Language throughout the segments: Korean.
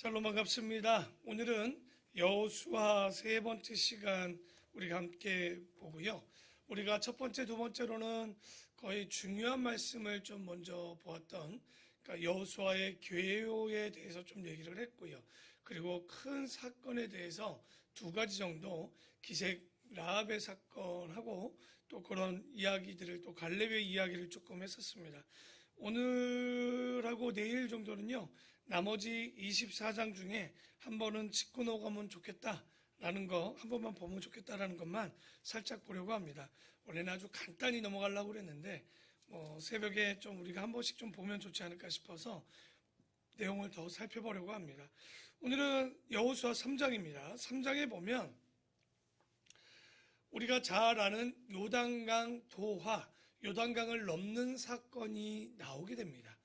샬롬 반갑습니다. 오늘은 여호수아 세 번째 시간 우리가 함께 보고요. 우리가 첫 번째, 두 번째로는 거의 중요한 말씀을 좀 먼저 보았던 그러니까 여호수아의 괴요에 대해서 좀 얘기를 했고요. 그리고 큰 사건에 대해서 두 가지 정도 기색 라합의 사건하고 또 그런 이야기들을 또 갈렙의 이야기를 조금 했었습니다. 오늘하고 내일 정도는요, 나머지 24장 중에 한 번은 짚고 넘어가면 좋겠다라는 거, 한 번만 보면 좋겠다라는 것만 살짝 보려고 합니다. 원래는 아주 간단히 넘어가려고 그랬는데, 새벽에 좀 우리가 한 번씩 좀 보면 좋지 않을까 싶어서 내용을 더 살펴보려고 합니다. 오늘은 여호수아 3장입니다. 3장에 보면 우리가 잘 아는 요단강 도하, 요단강을 넘는 사건이 나오게 됩니다.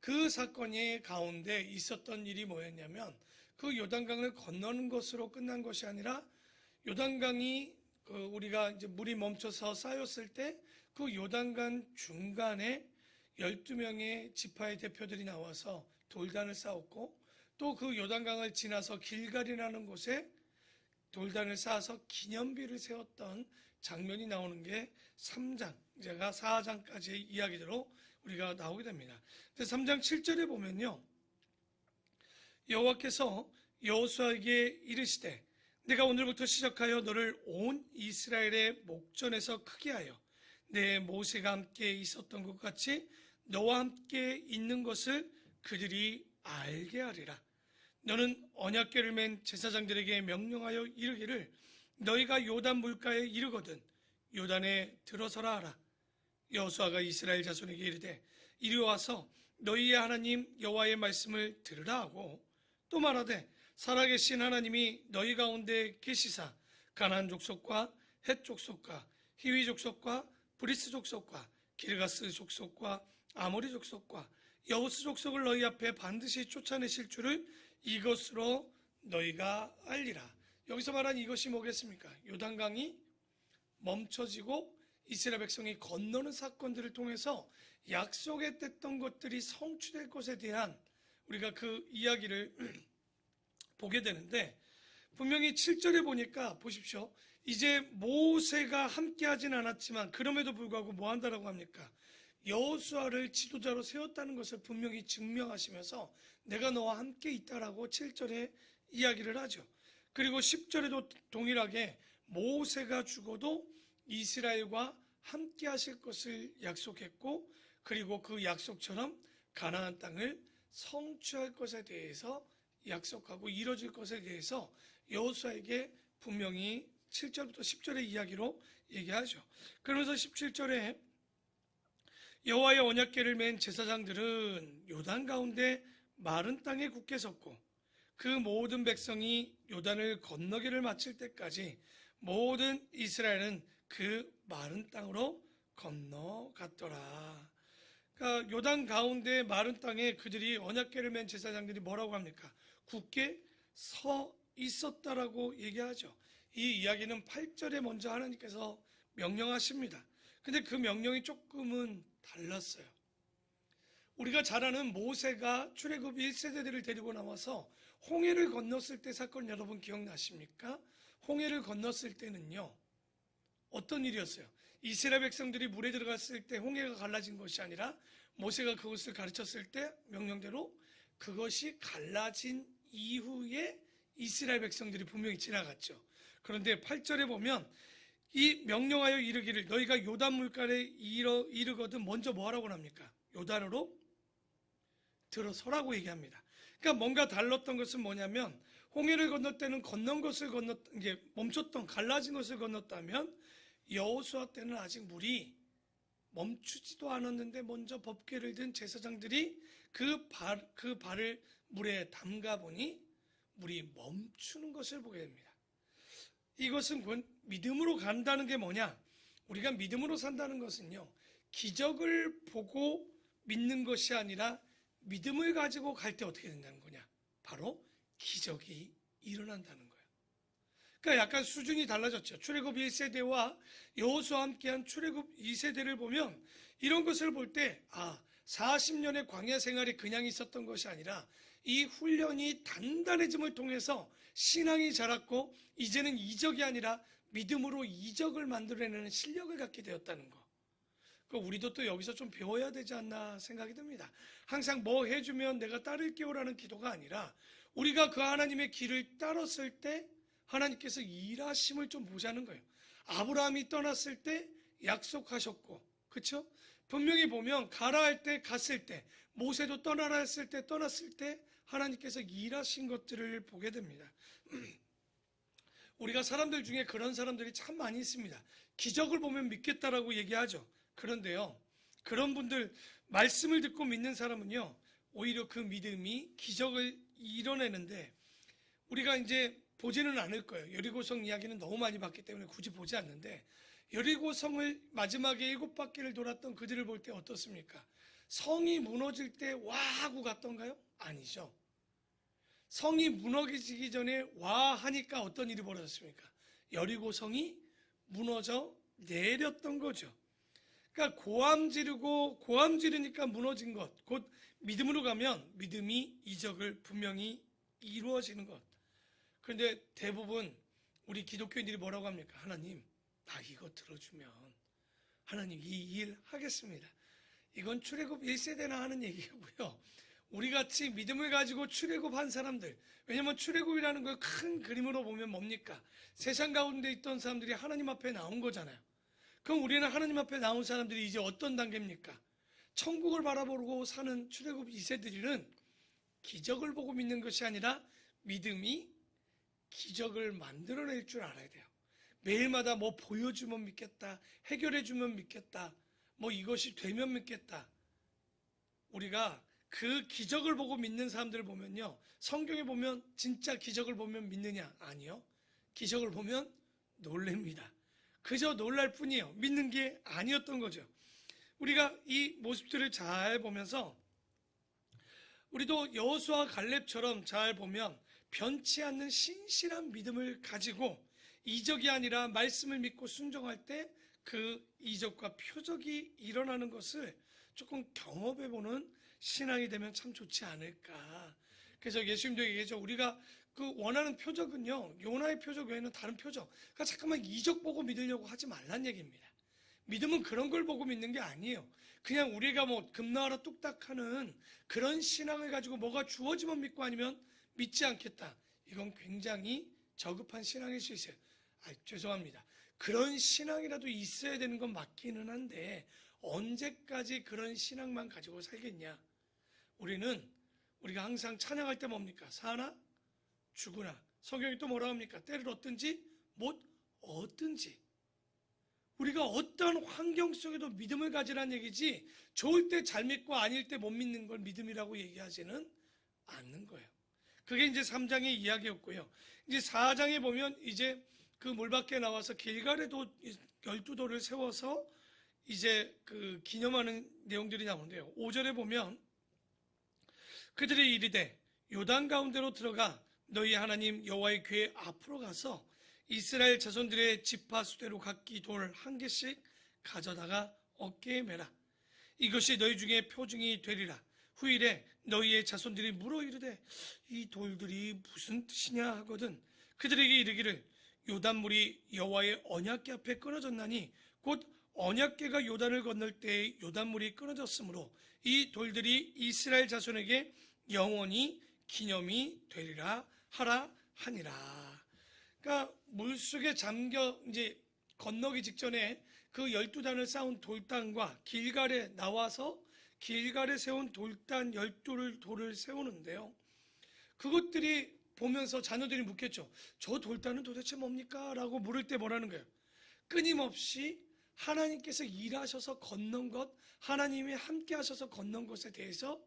그 사건의 가운데 있었던 일이 뭐였냐면 그 요단강을 건너는 것으로 끝난 것이 아니라 요단강이 우리가 이제 물이 멈춰서 쌓였을 때 그 요단강 중간에 12명의 지파의 대표들이 나와서 돌단을 쌓았고 또 그 요단강을 지나서 길갈이라는 곳에 돌단을 쌓아서 기념비를 세웠던 장면이 나오는 게 3장, 제가 4장까지의 이야기대로 우리가 나오게 됩니다. 3장 7절에 보면요, 여호와께서 여호수아에게 이르시되 내가 오늘부터 시작하여 너를 온 이스라엘의 목전에서 크게 하여 내 모세가 함께 있었던 것 같이 너와 함께 있는 것을 그들이 알게 하리라. 너는 언약궤를 맨 제사장들에게 명령하여 이르기를 너희가 요단 물가에 이르거든 요단에 들어서라 하라. 여호수아가 이스라엘 자손에게 이르되 이리 와서 너희의 하나님 여호와의 말씀을 들으라 하고 또 말하되 살아계신 하나님이 너희 가운데 계시사 가나안 족속과 헷 족속과 히위 족속과 브리스 족속과 기르가스 족속과 아모리 족속과 여부스 족속을 너희 앞에 반드시 쫓아내실 줄을 이것으로 너희가 알리라. 여기서 말한 이것이 뭐겠습니까? 요단강이 멈춰지고 이스라엘 백성이 건너는 사건들을 통해서 약속했던 것들이 성취될 것에 대한 우리가 그 이야기를 보게 되는데, 분명히 7절에 보니까 보십시오. 이제 모세가 함께 하진 않았지만 그럼에도 불구하고 뭐 한다라고 합니까? 여호수아를 지도자로 세웠다는 것을 분명히 증명하시면서 내가 너와 함께 있다라고 7절에 이야기를 하죠. 그리고 10절에도 동일하게 모세가 죽어도 이스라엘과 함께 하실 것을 약속했고, 그리고 그 약속처럼 가나안 땅을 성취할 것에 대해서 약속하고 이뤄질 것에 대해서 여호수아에게 분명히 7절부터 10절의 이야기로 얘기하죠. 그러면서 17절에 여호와의 언약궤를 맨 제사장들은 요단 가운데 마른 땅에 굳게 섰고 그 모든 백성이 요단을 건너기를 마칠 때까지 모든 이스라엘은 그 마른 땅으로 건너갔더라. 그러니까 요단 가운데 마른 땅에 그들이 언약궤를 맨 제사장들이 뭐라고 합니까? 굳게 서 있었다라고 얘기하죠. 이 이야기는 8절에 먼저 하나님께서 명령하십니다. 근데 그 명령이 조금은 달랐어요. 우리가 잘 아는 모세가 출애굽 1세대들을 데리고 나와서 홍해를 건넜을 때 사건 여러분 기억나십니까? 홍해를 건넜을 때는요, 어떤 일이었어요? 이스라엘 백성들이 물에 들어갔을 때 홍해가 갈라진 것이 아니라 모세가 그것을 가르쳤을 때 명령대로 그것이 갈라진 이후에 이스라엘 백성들이 분명히 지나갔죠. 그런데 8절에 보면 이 명령하여 이르기를 너희가 요단 물가에 이르거든 먼저 뭐 하라고 합니까? 요단으로 들어서라고 얘기합니다. 그러니까 뭔가 달랐던 것은 뭐냐면 홍해를 건널 때는 건넌 것을 이게 멈췄던 갈라진 것을 건넜다면 여호수아 때는 아직 물이 멈추지도 않았는데 먼저 법궤를 든 제사장들이 그 발을 물에 담가 보니 물이 멈추는 것을 보게 됩니다. 이것은 믿음으로 간다는 게 뭐냐? 우리가 믿음으로 산다는 것은요, 기적을 보고 믿는 것이 아니라 믿음을 가지고 갈 때 어떻게 된다는 거냐? 바로 기적이 일어난다는 거예요. 그러니까 약간 수준이 달라졌죠. 출애굽 1세대와 여호수아와 함께한 출애굽 2세대를 보면 이런 것을 볼 때 40년의 광야 생활이 그냥 있었던 것이 아니라 이 훈련이 단단해짐을 통해서 신앙이 자랐고 이제는 이적이 아니라 믿음으로 이적을 만들어내는 실력을 갖게 되었다는 거. 우리도 또 여기서 좀 배워야 되지 않나 생각이 듭니다. 항상 뭐 해주면 내가 따를게요라는 기도가 아니라 우리가 그 하나님의 길을 따랐을 때 하나님께서 일하심을 좀 보자는 거예요. 아브라함이 떠났을 때 약속하셨고, 그렇죠? 분명히 보면 가라 할 때 갔을 때, 모세도 떠나라 했을 때 떠났을 때 하나님께서 일하신 것들을 보게 됩니다. 우리가 사람들 중에 그런 사람들이 참 많이 있습니다. 기적을 보면 믿겠다라고 얘기하죠. 그런데요, 그런 분들 말씀을 듣고 믿는 사람은요, 오히려 그 믿음이 기적을 이뤄내는데 우리가 이제 보지는 않을 거예요. 여리고성 이야기는 너무 많이 봤기 때문에 굳이 보지 않는데, 여리고성을 마지막에 7바퀴를 돌았던 그들을 볼 때 어떻습니까? 성이 무너질 때 와 하고 갔던가요? 아니죠. 성이 무너지기 전에 와 하니까 어떤 일이 벌어졌습니까? 여리고성이 무너져 내렸던 거죠. 그러니까 고함 지르니까 무너진 것, 곧 믿음으로 가면 믿음이 이적을 분명히 이루어지는 것. 그런데 대부분 우리 기독교인들이 뭐라고 합니까? 하나님, 나 이거 들어주면 하나님 이 일 하겠습니다. 이건 출애굽 1세대나 하는 얘기고요. 우리같이 믿음을 가지고 출애굽한 사람들, 왜냐하면 출애굽이라는 걸 큰 그림으로 보면 뭡니까? 세상 가운데 있던 사람들이 하나님 앞에 나온 거잖아요. 그럼 우리는 하나님 앞에 나온 사람들이 이제 어떤 단계입니까? 천국을 바라보고 사는 출애굽 2세들은 기적을 보고 믿는 것이 아니라 믿음이 기적을 만들어낼 줄 알아야 돼요. 매일마다 뭐 보여주면 믿겠다, 해결해주면 믿겠다, 뭐 이것이 되면 믿겠다. 우리가 그 기적을 보고 믿는 사람들을 보면요, 성경에 보면 진짜 기적을 보면 믿느냐? 아니요. 기적을 보면 놀랍니다. 그저 놀랄 뿐이에요. 믿는 게 아니었던 거죠. 우리가 이 모습들을 잘 보면서 우리도 여호수아 갈렙처럼 잘 보면 변치 않는 신실한 믿음을 가지고 이적이 아니라 말씀을 믿고 순종할 때 그 이적과 표적이 일어나는 것을 조금 경험해보는 신앙이 되면 참 좋지 않을까. 그래서 예수님도 얘기했죠. 우리가 그 원하는 표적은요, 요나의 표적 외에는 다른 표적, 그러니까 잠깐만 이적 보고 믿으려고 하지 말란 얘기입니다. 믿음은 그런 걸 보고 믿는 게 아니에요. 그냥 우리가 뭐 금나라 뚝딱 하는 그런 신앙을 가지고 뭐가 주어지면 믿고 아니면 믿지 않겠다. 이건 굉장히 저급한 신앙일 수 있어요. 죄송합니다. 그런 신앙이라도 있어야 되는 건 맞기는 한데 언제까지 그런 신앙만 가지고 살겠냐? 우리가 항상 찬양할 때 뭡니까? 사나 죽으나. 성경이 또 뭐라 합니까? 때를 얻든지 못 얻든지. 우리가 어떤 환경 속에도 믿음을 가지라는 얘기지, 좋을 때 잘 믿고 아닐 때 못 믿는 걸 믿음이라고 얘기하지는 않는 거예요. 그게 이제 3장의 이야기였고요. 이제 4장에 보면 이제 그 물 밖에 나와서 길갈에도 12돌을 세워서 이제 그 기념하는 내용들이 나오는데요. 5절에 보면 그들이 이르되 요단 가운데로 들어가 너희 하나님 여호와의 궤 앞으로 가서 이스라엘 자손들의 지파 수대로 각기 돌 한 개씩 가져다가 어깨에 매라. 이것이 너희 중에 표징이 되리라. 후일에 너희의 자손들이 물어 이르되 이 돌들이 무슨 뜻이냐 하거든 그들에게 이르기를 요단물이 여호와의 언약궤 앞에 끊어졌나니 곧 언약궤가 요단을 건널 때에 요단물이 끊어졌으므로 이 돌들이 이스라엘 자손에게 영원히 기념이 되리라 하라 하니라. 그러니까 물속에 잠겨 이제 건너기 직전에 그 12단을 쌓은 돌단과 길갈에 나와서 길갈에 세운 돌단 12돌을 세우는데요. 그것들이 보면서 자녀들이 묻겠죠. 저 돌단은 도대체 뭡니까? 라고 물을 때 뭐라는 거예요? 끊임없이 하나님께서 일하셔서 건넌 것, 하나님이 함께 하셔서 건넌 것에 대해서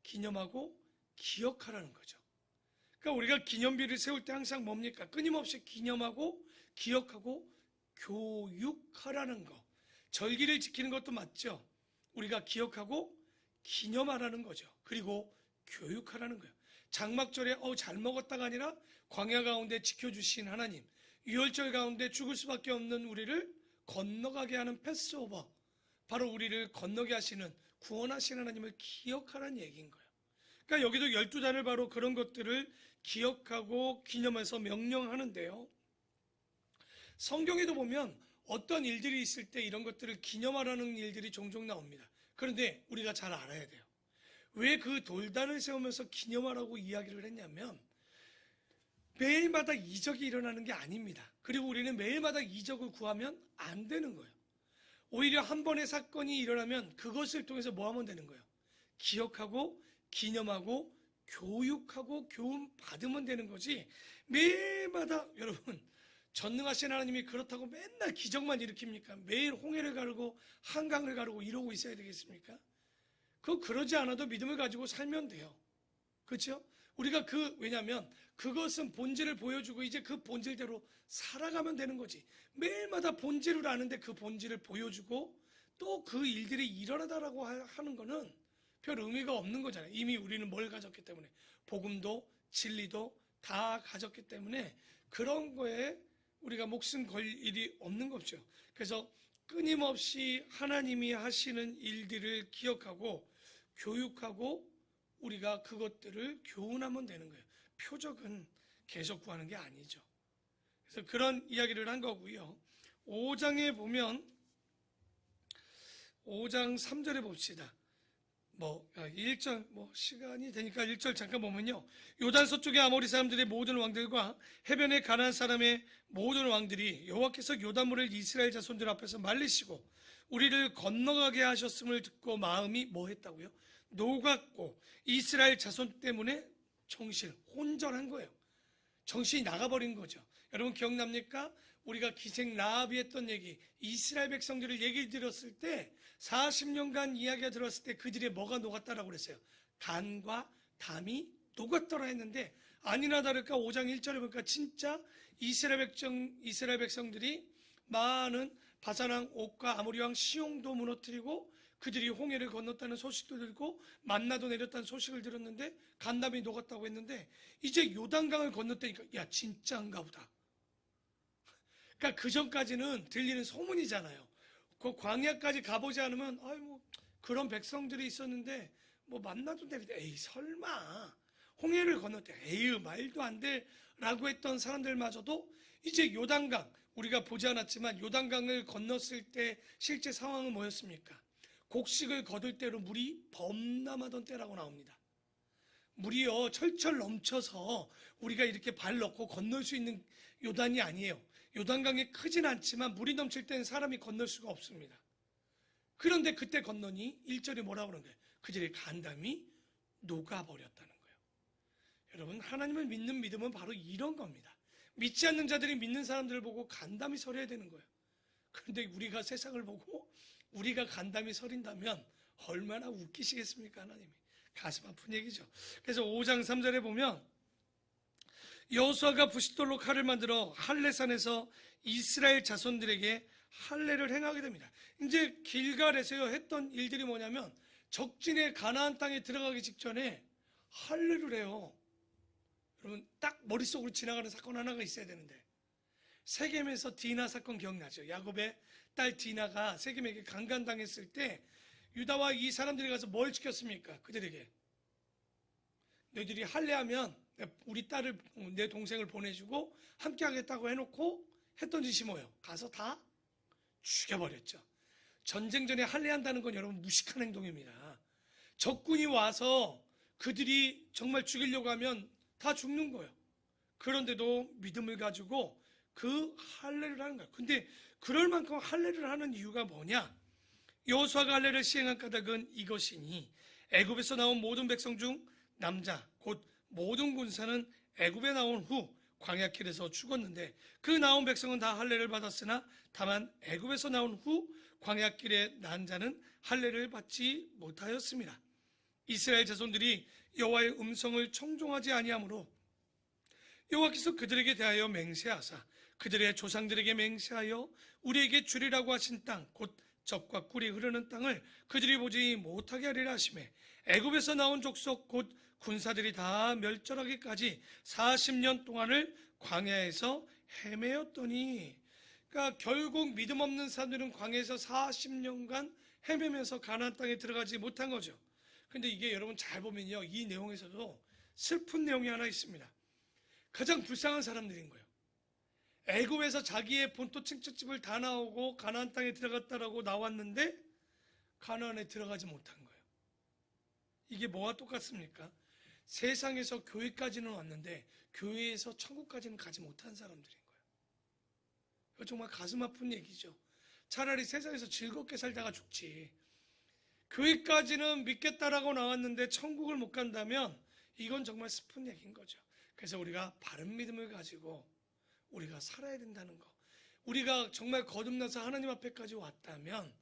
기념하고 기억하라는 거죠. 그러니까 우리가 기념비를 세울 때 항상 뭡니까? 끊임없이 기념하고 기억하고 교육하라는 거. 절기를 지키는 것도 맞죠. 우리가 기억하고 기념하라는 거죠. 그리고 교육하라는 거예요. 장막절에 잘 먹었다가 아니라 광야 가운데 지켜주신 하나님, 유월절 가운데 죽을 수밖에 없는 우리를 건너가게 하는 패스오버, 바로 우리를 건너게 하시는 구원하신 하나님을 기억하라는 얘기인 거예요. 그러니까 여기도 12단을 바로 그런 것들을 기억하고 기념해서 명령하는데요. 성경에도 보면 어떤 일들이 있을 때 이런 것들을 기념하라는 일들이 종종 나옵니다. 그런데 우리가 잘 알아야 돼요. 왜 그 돌단을 세우면서 기념하라고 이야기를 했냐면 매일마다 이적이 일어나는 게 아닙니다. 그리고 우리는 매일마다 이적을 구하면 안 되는 거예요. 오히려 한 번의 사건이 일어나면 그것을 통해서 뭐 하면 되는 거예요? 기억하고 기념하고 교육하고 교훈 받으면 되는 거지. 매일마다 여러분 전능하신 하나님이 그렇다고 맨날 기적만 일으킵니까? 매일 홍해를 가르고 한강을 가르고 이러고 있어야 되겠습니까? 그러지 않아도 믿음을 가지고 살면 돼요. 그렇죠? 우리가 왜냐하면 그것은 본질을 보여주고 이제 그 본질대로 살아가면 되는 거지. 매일마다 본질을 아는데 그 본질을 보여주고 또 그 일들이 일어나다라고 하는 거는 별 의미가 없는 거잖아요. 이미 우리는 뭘 가졌기 때문에 복음도 진리도 다 가졌기 때문에 그런 거에 우리가 목숨 걸 일이 없는 거죠. 그래서 끊임없이 하나님이 하시는 일들을 기억하고 교육하고 우리가 그것들을 교훈하면 되는 거예요. 표적은 계속 구하는 게 아니죠. 그래서 그런 이야기를 한 거고요. 5장에 보면 5장 3절에 봅시다. 1절 시간이 되니까 1절 잠깐 보면요. 요단 서쪽의 아모리 사람들의 모든 왕들과 해변의 가나안 사람의 모든 왕들이 여호와께서 요단물을 이스라엘 자손들 앞에서 말리시고 우리를 건너가게 하셨음을 듣고 마음이 뭐 했다고요? 녹았고 이스라엘 자손 때문에 혼절한 거예요. 정신이 나가버린 거죠. 여러분 기억납니까? 우리가 기생 라합이 했던 얘기, 이스라엘 백성들을 얘기 들었을 때 40년간 이야기가 들었을 때 그들의 뭐가 녹았다라고 그랬어요? 간과 담이 녹았더라 했는데 아니나 다를까 5장 1절에 보니까 진짜 이스라엘 백성들이 많은 바산왕 옥과 아모리 왕 시온도 무너뜨리고 그들이 홍해를 건넜다는 소식도 들고 만나도 내렸다는 소식을 들었는데 간담이 녹았다고 했는데 이제 요단강을 건넜다니까 야 진짜인가 보다. 그러니까 그 전까지는 들리는 소문이잖아요. 그 광야까지 가보지 않으면 그런 백성들이 있었는데 만나도 내리다 에이 설마 홍해를 건넜대 에이 말도 안 돼라고 했던 사람들마저도 이제 요단강 우리가 보지 않았지만 요단강을 건넜을 때 실제 상황은 뭐였습니까? 곡식을 거둘 때로 물이 범람하던 때라고 나옵니다. 물이요 철철 넘쳐서 우리가 이렇게 발 넣고 건널 수 있는 요단이 아니에요. 요단강이 크진 않지만 물이 넘칠 때는 사람이 건널 수가 없습니다. 그런데 그때 건너니 1절에 뭐라고 그러는 거예요? 그들의 간담이 녹아버렸다는 거예요. 여러분 하나님을 믿는 믿음은 바로 이런 겁니다. 믿지 않는 자들이 믿는 사람들을 보고 간담이 서려야 되는 거예요. 그런데 우리가 세상을 보고 우리가 간담이 서린다면 얼마나 웃기시겠습니까? 하나님이. 가슴 아픈 얘기죠. 그래서 5장 3절에 보면 여호수아가 부싯돌로 칼을 만들어 할례산에서 이스라엘 자손들에게 할례를 행하게 됩니다. 이제 길갈에서 했던 일들이 뭐냐면 적진의 가나안 땅에 들어가기 직전에 할례를 해요. 여러분 딱 머릿속으로 지나가는 사건 하나가 있어야 되는데 세겜에서 디나 사건 기억나죠? 야곱의 딸 디나가 세겜에게 강간당했을 때 유다와 이 사람들이 가서 뭘 시켰습니까? 그들에게 너희들이 할례하면 우리 딸을 내 동생을 보내주고 함께 하겠다고 해놓고 했던 짓이 뭐예요? 가서 다 죽여버렸죠. 전쟁 전에 할례한다는 건 여러분 무식한 행동입니다. 적군이 와서 그들이 정말 죽이려고 하면 다 죽는 거예요. 그런데도 믿음을 가지고 그 할례를 하는 거예요. 근데 그럴 만큼 할례를 하는 이유가 뭐냐? 여호수아가 할례를 시행한 까닭은 이것이니 애굽에서 나온 모든 백성 중 남자 곧 모든 군사는 애굽에 나온 후 광야길에서 죽었는데 그 나온 백성은 다 할례를 받았으나 다만 애굽에서 나온 후 광야길에 난 자는 할례를 받지 못하였습니다. 이스라엘 자손들이 여호와의 음성을 청종하지 아니하므로 여호와께서 그들에게 대하여 맹세하사 그들의 조상들에게 맹세하여 우리에게 주리라고 하신 땅 곧 젖과 꿀이 흐르는 땅을 그들이 보지 못하게 하리라 하시매 애굽에서 나온 족속 곧 군사들이 다 멸절하기까지 40년 동안을 광야에서 헤매었더니 그러니까 결국 믿음 없는 사람들은 광야에서 40년간 헤매면서 가나안 땅에 들어가지 못한 거죠. 근데 이게 여러분 잘 보면요, 이 내용에서도 슬픈 내용이 하나 있습니다. 가장 불쌍한 사람들인 거예요. 애굽에서 자기의 본토 친척집을 다 나오고 가나안 땅에 들어갔다라고 나왔는데 가나안에 들어가지 못한 거예요. 이게 뭐와 똑같습니까? 세상에서 교회까지는 왔는데 교회에서 천국까지는 가지 못한 사람들인 거예요. 이거 정말 가슴 아픈 얘기죠. 차라리 세상에서 즐겁게 살다가 죽지. 교회까지는 믿겠다라고 나왔는데 천국을 못 간다면 이건 정말 슬픈 얘기인 거죠. 그래서 우리가 바른 믿음을 가지고 우리가 살아야 된다는 거. 우리가 정말 거듭나서 하나님 앞에까지 왔다면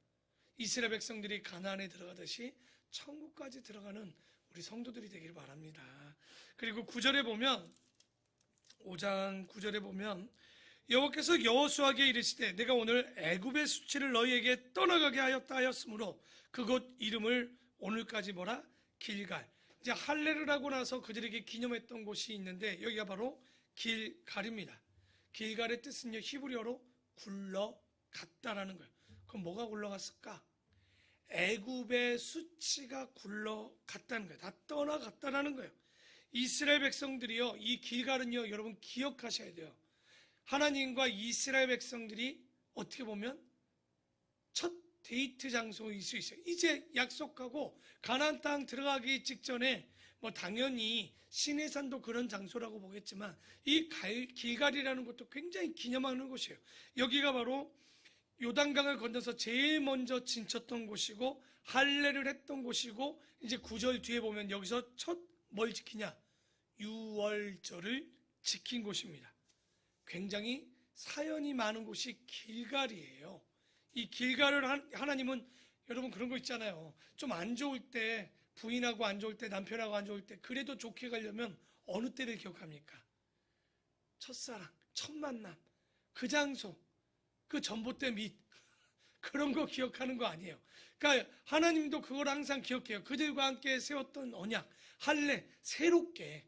이스라엘 백성들이 가나안에 들어가듯이 천국까지 들어가는 우리 성도들이 되기를 바랍니다. 그리고 9절에 보면 5장 9절에 보면 여호와께서 여호수아에게 이르시되 내가 오늘 애굽의 수치를 너희에게 떠나가게 하였다 하였으므로 그곳 이름을 오늘까지 뭐라? 길갈. 이제 할례를 하고 나서 그들에게 기념했던 곳이 있는데 여기가 바로 길갈입니다. 길갈의 뜻은요 히브리어로 굴러갔다라는 거예요. 그럼 뭐가 굴러갔을까? 애굽의 수치가 굴러갔다는 거예요. 다 떠나갔다라는 거예요. 이스라엘 백성들이요, 이 길갈은요 여러분 기억하셔야 돼요. 하나님과 이스라엘 백성들이 어떻게 보면 첫 데이트 장소일 수 있어요. 이제 약속하고 가나안 땅 들어가기 직전에 뭐 당연히 시내산도 그런 장소라고 보겠지만 이 길갈이라는 것도 굉장히 기념하는 곳이에요. 여기가 바로 요단강을 건너서 제일 먼저 진쳤던 곳이고 할례를 했던 곳이고 이제 9절 뒤에 보면 여기서 첫 뭘 지키냐? 유월절을 지킨 곳입니다. 굉장히 사연이 많은 곳이 길갈이에요. 이 길갈을 하나님은 여러분 그런 거 있잖아요. 좀 안 좋을 때 부인하고 안 좋을 때 남편하고 안 좋을 때 그래도 좋게 가려면 어느 때를 기억합니까? 첫사랑, 첫 만남, 그 장소, 그 전봇대 밑 그런 거 기억하는 거 아니에요. 그러니까 하나님도 그걸 항상 기억해요. 그들과 함께 세웠던 언약, 할례, 새롭게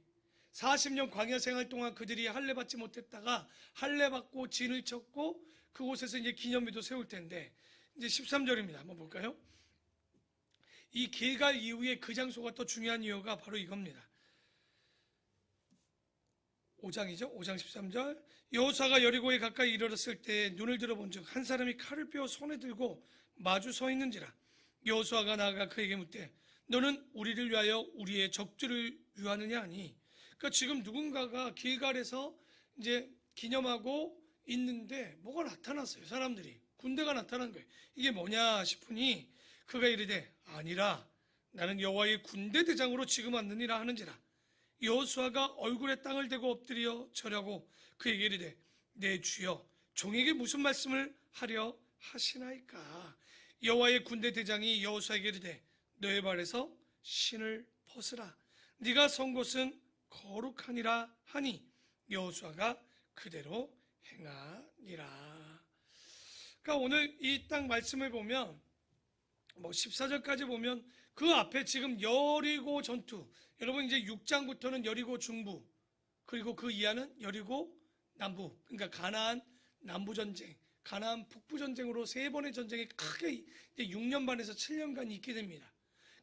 40년 광야 생활 동안 그들이 할례 받지 못했다가 할례 받고 진을 쳤고 그곳에서 이제 기념일도 세울 텐데 이제 13절입니다. 한번 볼까요? 이 길갈 이후에 그 장소가 또 중요한 이유가 바로 이겁니다. 5장이죠. 5장 13절. 여호수아가 여리고에 가까이 이르렀을 때 눈을 들어본즉 한 사람이 칼을 빼어 손에 들고 마주 서 있는지라. 여호수아가 나아가 그에게 묻되 너는 우리를 위하여 우리의 적들을 위하느냐 하니. 그러니까 지금 누군가가 길갈에서 이제 기념하고 있는데 뭐가 나타났어요. 사람들이 군대가 나타난 거예요. 이게 뭐냐 싶으니 그가 이르되 아니라 나는 여호와의 군대 대장으로 지금 왔느니라 하는지라. 여호수아가 얼굴에 땅을 대고 엎드려 절하고 그에게 이르되 내 주여 종에게 무슨 말씀을 하려 하시나이까. 여호와의 군대 대장이 여호수아에게 이르되 너의 발에서 신을 벗으라. 네가 선 곳은 거룩하니라 하니 여호수아가 그대로 행하니라. 그러니까 오늘 이 딱 말씀을 보면 뭐 14절까지 보면 그 앞에 지금 여리고 전투, 여러분 이제 6장부터는 여리고 중부, 그리고 그 이하는 여리고 남부, 그러니까 가나안 남부 전쟁, 가나안 북부 전쟁으로 세 번의 전쟁이 크게 6년 반에서 7년간 있게 됩니다.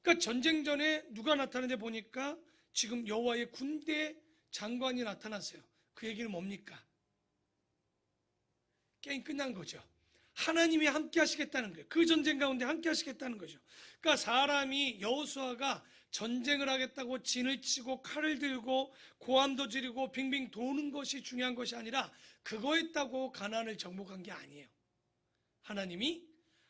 그러니까 전쟁 전에 누가 나타나는지 보니까 지금 여호와의 군대 장관이 나타났어요. 그 얘기는 뭡니까? 게임 끝난 거죠. 하나님이 함께 하시겠다는 거예요. 그 전쟁 가운데 함께 하시겠다는 거죠. 그러니까 사람이 여호수아가 전쟁을 하겠다고 진을 치고 칼을 들고 고함도 지르고 빙빙 도는 것이 중요한 것이 아니라 그거 했다고 가나안을 정복한 게 아니에요. 하나님이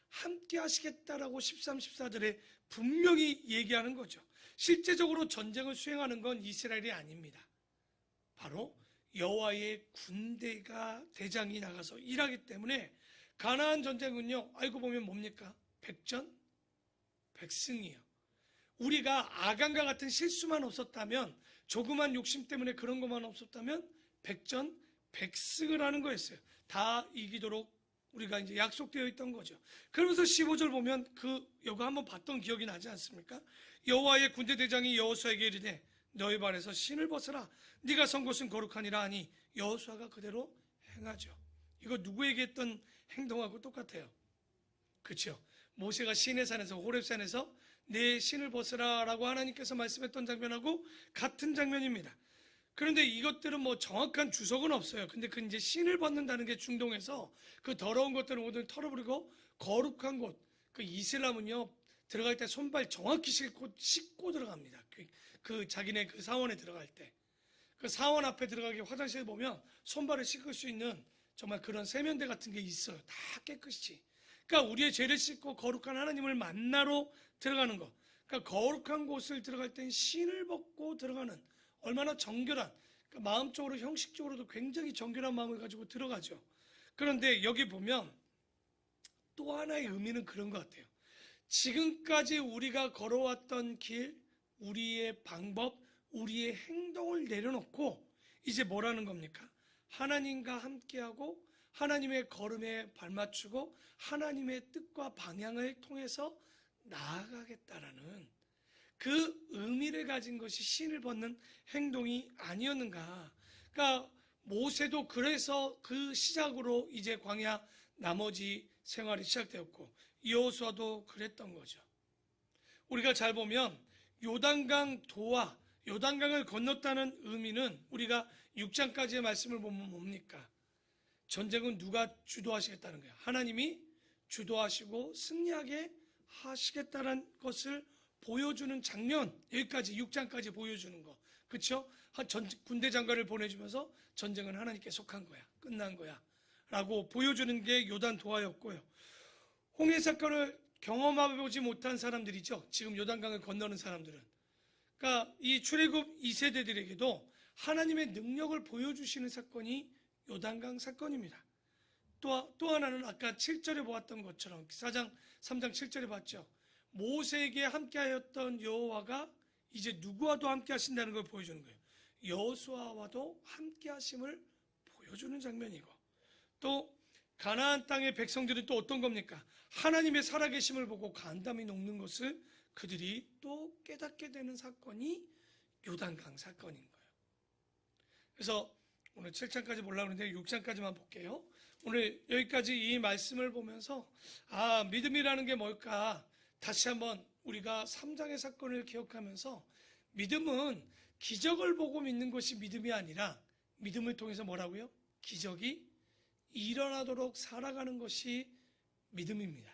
함께 하시겠다라고 13, 14절에 분명히 얘기하는 거죠. 실제적으로 전쟁을 수행하는 건 이스라엘이 아닙니다. 바로 여호와의 군대가 대장이 나가서 일하기 때문에 가나안 전쟁은요, 알고 보면 뭡니까? 백전, 백승이에요. 우리가 아간과 같은 실수만 없었다면, 조그만 욕심 때문에 그런 것만 없었다면 백전, 백승을 하는 거였어요. 다 이기도록 우리가 이제 약속되어 있던 거죠. 그러면서 15절 보면 여거 한번 봤던 기억이 나지 않습니까? 여호와의 군대 대장이 여호수아에게 이르되 너희 발에서 신을 벗으라. 네가 선 곳은 거룩하니라 하니 여호수아가 그대로 행하죠. 이거 누구에게 했던 행동하고 똑같아요. 그렇죠? 모세가 시내산에서 호렙산에서 내 신을 벗으라 라고 하나님께서 말씀했던 장면하고 같은 장면입니다. 그런데 이것들은 뭐 정확한 주석은 없어요. 근데 그 이제 신을 벗는다는 게 중동에서 그 더러운 것들을 모두 털어버리고 거룩한 곳, 그 이슬람은요, 들어갈 때 손발 정확히 씻고 들어갑니다. 그 자기네 그 사원에 들어갈 때. 그 사원 앞에 들어가기 화장실에 보면 손발을 씻을 수 있는 정말 그런 세면대 같은 게 있어요. 다 깨끗이. 그러니까 우리의 죄를 씻고 거룩한 하나님을 만나러 들어가는 것. 그러니까 거룩한 곳을 들어갈 땐 신을 벗고 들어가는 얼마나 정결한, 그러니까 마음적으로 형식적으로도 굉장히 정결한 마음을 가지고 들어가죠. 그런데 여기 보면 또 하나의 의미는 그런 것 같아요. 지금까지 우리가 걸어왔던 길, 우리의 방법, 우리의 행동을 내려놓고 이제 뭐라는 겁니까? 하나님과 함께하고 하나님의 걸음에 발맞추고 하나님의 뜻과 방향을 통해서 나아가겠다라는 그 의미를 가진 것이 신을 벗는 행동이 아니었는가. 그러니까 모세도 그래서 그 시작으로 이제 광야 나머지 생활이 시작되었고 여호수아도 그랬던 거죠. 우리가 잘 보면 요단강 도와 요단강을 건넜다는 의미는 우리가 6장까지의 말씀을 보면 뭡니까? 전쟁은 누가 주도하시겠다는 거예요. 하나님이 주도하시고 승리하게 하시겠다는 것을 보여주는 장면, 여기까지 6장까지 보여주는 거. 그렇죠? 군대 장관을 보내주면서 전쟁은 하나님께 속한 거야. 끝난 거야. 라고 보여주는 게 요단 도하였고요. 홍해 사건을 경험해보지 못한 사람들이죠. 지금 요단강을 건너는 사람들은. 그러니까 이 출애굽 2세대들에게도 하나님의 능력을 보여주시는 사건이 요단강 사건입니다. 또 하나는 아까 7절에 보았던 것처럼 3장 7절에 봤죠. 모세에게 함께하였던 여호와가 이제 누구와도 함께하신다는 걸 보여주는 거예요. 여호수아와도 함께하심을 보여주는 장면이고, 또 가나안 땅의 백성들은 또 어떤 겁니까? 하나님의 살아계심을 보고 간담이 녹는 것을 그들이 또 깨닫게 되는 사건이 요단강 사건인 거예요. 그래서 오늘 7장까지 보려고 하는데 6장까지만 볼게요. 오늘 여기까지 이 말씀을 보면서 믿음이라는 게 뭘까? 다시 한번 우리가 3장의 사건을 기억하면서 믿음은 기적을 보고 믿는 것이 믿음이 아니라 믿음을 통해서 뭐라고요? 기적이 일어나도록 살아가는 것이 믿음입니다.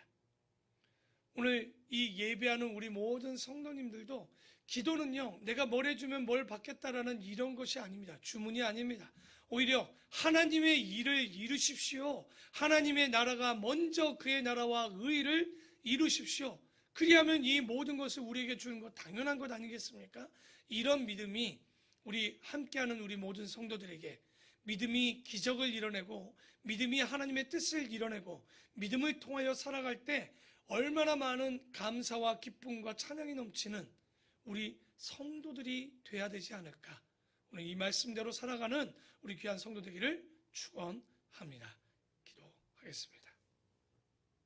오늘 이 예배하는 우리 모든 성도님들도 기도는요, 내가 뭘 해주면 뭘 받겠다라는 이런 것이 아닙니다. 주문이 아닙니다. 오히려 하나님의 일을 이루십시오. 하나님의 나라가 먼저 그의 나라와 의를 이루십시오. 그리하면 이 모든 것을 우리에게 주는 것 당연한 것 아니겠습니까? 이런 믿음이 우리 함께하는 우리 모든 성도들에게 믿음이 기적을 이뤄내고 믿음이 하나님의 뜻을 이뤄내고 믿음을 통하여 살아갈 때 얼마나 많은 감사와 기쁨과 찬양이 넘치는 우리 성도들이 돼야 되지 않을까. 오늘 이 말씀대로 살아가는 우리 귀한 성도 되기를 축원합니다. 기도하겠습니다.